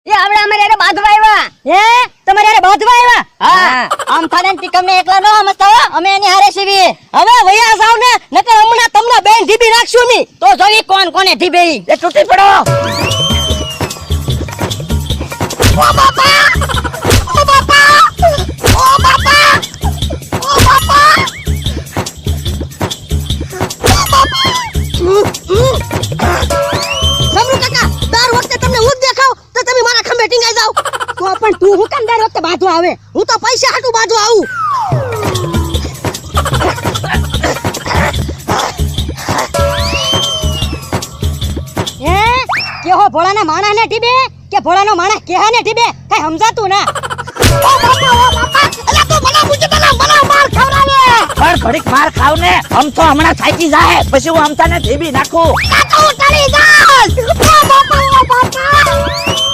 એ આપણે અમારે એને બાંધવા આવ્યા. હે તમારે યારે બાંધવા આવ્યા? હા. આમ થાને તમને એકલા ન સમજતા હો, અમે એની હારે સીવી. હવે વયા જાવ ને, નકર હમણાં તમને બેન ઢીબી નાખશું ની. તો જોઈ કોણ કોને ઢીબે ઈ. એ તૂટી પડો. ઓ બાપા! ઓ બાપા! ઓ બાપા! ઓ બાપા! સમરુ કાકા, દર વખતે તમને હું જ દેખાવ તો તમે મારા ખંભે ટીંગાઈ જાવ. તો પણ તું હું કેમ દર વખતે બાંધવા આવે? હું તો પૈસા હાટું બાંધવા આવું. હે કેહો ભોળાના માણસને ટીબે કે ભોળાનો માણસ કેહાને ટીબે? કઈ સમજાતું ના. ઓ બાપા! ઓ બાપા! અલા તો મને પૂછતા મને માર ખવડાવે. પણ ઘડીક માર ખાવ ને, આમ તો હમણાં થાકી જાય, પછી હું આમતાને ઢીબી નાખું. આ તો હું ટળી જાઉં. ઓ બાપા! ઓ બાપા!